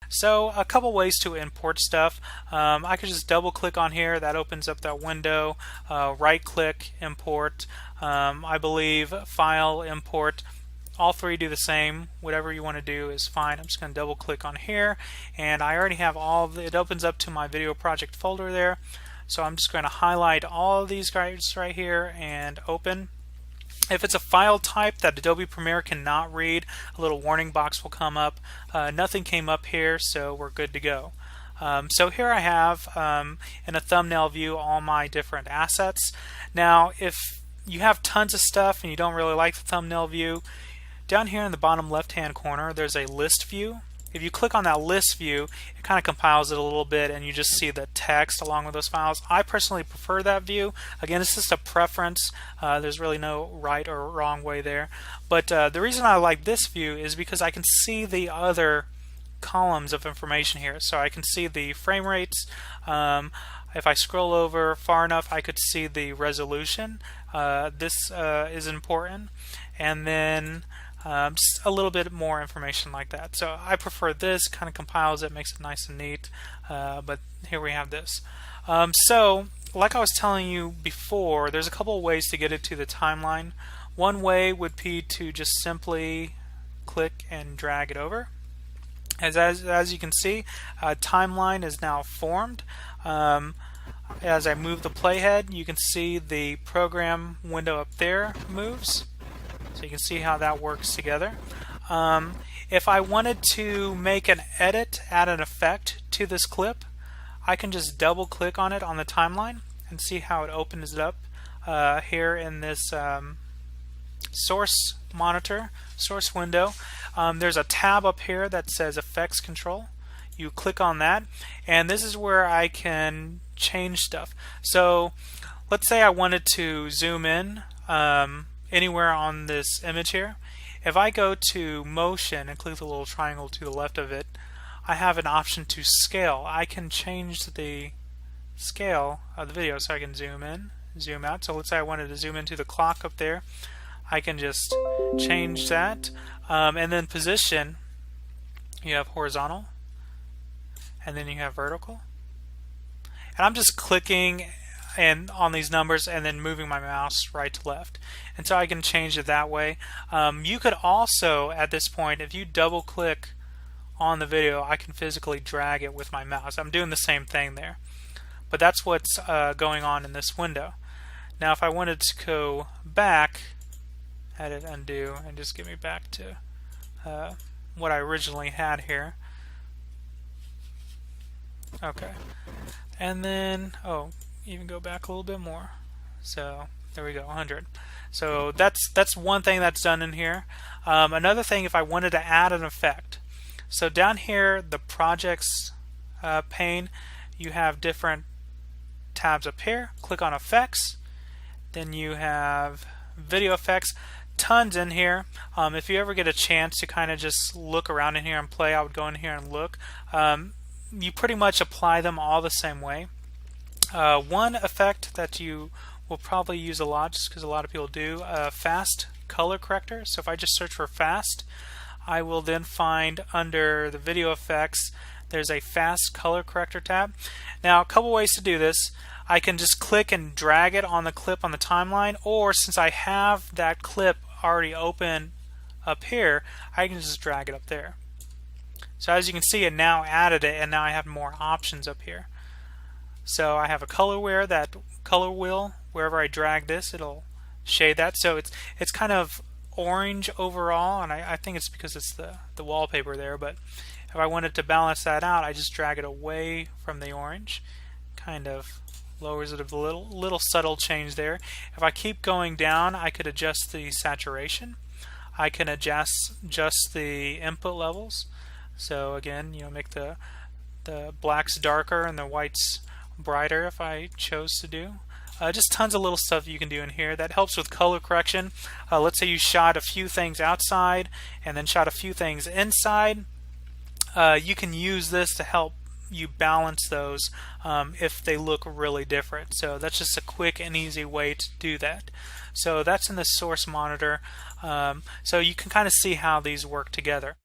So a couple ways to import stuff. I could just double click on here, that opens up that window. Right click, import. I believe file, import. All three do the same. Whatever you want to do is fine. I'm just going to double click on here, and I already have it opens up to my video project folder there. So I'm just going to highlight all of these guys right here and open. If it's a file type that Adobe Premiere cannot read, a little warning box will come up. Nothing came up here, so we're good to go. So here I have, in a thumbnail view, all my different assets. Now, if you have tons of stuff and you don't really like the thumbnail view, down here in the bottom left-hand corner, there's a list view. If you click on that list view, it kind of compiles it a little bit and you just see the text along with those files. I personally prefer that view. Again, it's just a preference. There's really no right or wrong way there. But the reason I like this view is because I can see the other columns of information here. So I can see the frame rates. If I scroll over far enough, I could see the resolution. This is important. And then just a little bit more information like that. So I prefer this, kind of compiles it, makes it nice and neat, but here we have this. So like I was telling you before, there's a couple of ways to get it to the timeline. One way would be to just simply click and drag it over. As you can see, timeline is now formed. As I move the playhead, you can see the program window up there moves. So you can see how that works together. If I wanted to make an edit, add an effect to this clip, I can just double click on it on the timeline and see how it opens it up here in this source monitor, source window. There's a tab up here that says Effects Control. You click on that, and this is where I can change stuff. So let's say I wanted to zoom in anywhere on this image here. If I go to motion and click the little triangle to the left of it, I have an option to scale. I can change the scale of the video, so I can zoom in, zoom out. So let's say I wanted to zoom into the clock up there. I can just change that. And then position, you have horizontal, and then you have vertical. And I'm just clicking and on these numbers and then moving my mouse right to left, and so I can change it that way. You could also, at this point, if you double click on the video, I can physically drag it with my mouse. I'm doing the same thing there, but that's what's going on in this window. Now if I wanted to go back, edit, undo, and just get me back to what I originally had here. Okay, and then even go back a little bit more. So there we go, 100. So that's one thing that's done in here. Another thing, if I wanted to add an effect, so down here, the projects pane, you have different tabs up here. Click on effects, then you have video effects. Tons in here. If you ever get a chance to kind of just look around in here and play, I would go in here and look. You pretty much apply them all the same way. One effect that you will probably use a lot, just because a lot of people do, fast color corrector. So if I just search for fast, I will then find under the video effects there's a fast color corrector tab. Now a couple ways to do this. I can just click and drag it on the clip on the timeline, or since I have that clip already open up here, I can just drag it up there. So as you can see, it now added it, and now I have more options up here. So I have a color wheel, that color wheel, wherever I drag this, it'll shade that. So it's kind of orange overall, and I think it's because it's the wallpaper there, but if I wanted to balance that out, I just drag it away from the orange, kind of lowers it a little subtle change there. If I keep going down, I could adjust the saturation. I can adjust the input levels. So again, make the blacks darker and the whites brighter if I chose to do. Just tons of little stuff you can do in here that helps with color correction. Let's say you shot a few things outside and then shot a few things inside. You can use this to help you balance those if they look really different. So that's just a quick and easy way to do that. So that's in the source monitor. So you can kind of see how these work together.